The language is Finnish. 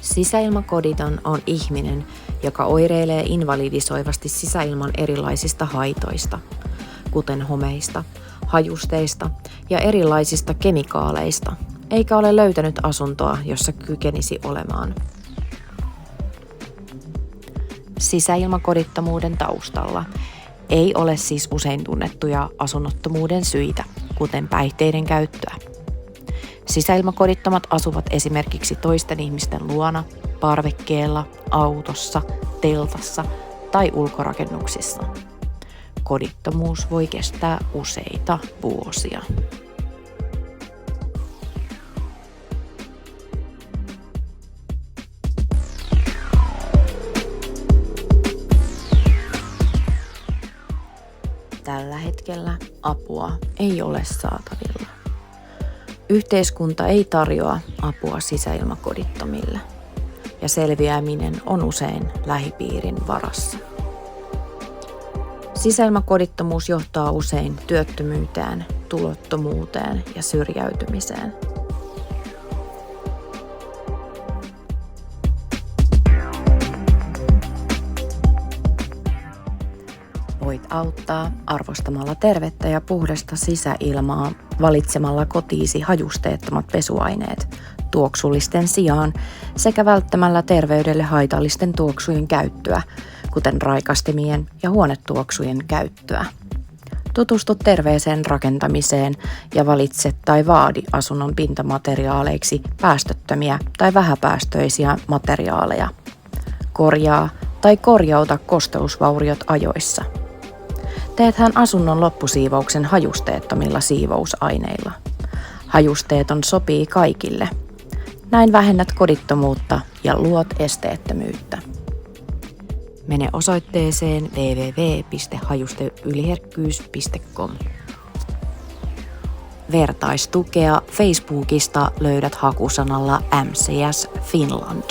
Sisäilmakoditon on ihminen, joka oireilee invalidisoivasti sisäilman erilaisista haitoista, kuten homeista, hajusteista ja erilaisista kemikaaleista, eikä ole löytänyt asuntoa, jossa kykenisi olemaan. Sisäilmakodittomuuden taustalla ei ole siis usein tunnettuja asunnottomuuden syitä, kuten päihteiden käyttöä. Sisäilmakodittomat asuvat esimerkiksi toisten ihmisten luona, parvekkeella, autossa, teltassa tai ulkorakennuksissa. Kodittomuus voi kestää useita vuosia. Tällä hetkellä apua ei ole saatavilla. Yhteiskunta ei tarjoa apua sisäilmakodittomille ja selviäminen on usein lähipiirin varassa. Sisäilmakodittomuus johtaa usein työttömyyteen, tulottomuuteen ja syrjäytymiseen. Voit auttaa arvostamalla tervettä ja puhdasta sisäilmaa, valitsemalla kotiisi hajusteettomat pesuaineet tuoksullisten sijaan sekä välttämällä terveydelle haitallisten tuoksujen käyttöä, kuten raikastimien ja huonetuoksujen käyttöä. Tutustu terveeseen rakentamiseen ja valitse tai vaadi asunnon pintamateriaaleiksi päästöttömiä tai vähäpäästöisiä materiaaleja. Korjaa tai korjauta kosteusvauriot ajoissa. Teethän asunnon loppusiivouksen hajusteettomilla siivousaineilla. Hajusteeton sopii kaikille. Näin vähennät kodittomuutta ja luot esteettömyyttä. Mene osoitteeseen www.hajusteyliherkkyys.com. Vertaistukea Facebookista löydät hakusanalla MCS Finland.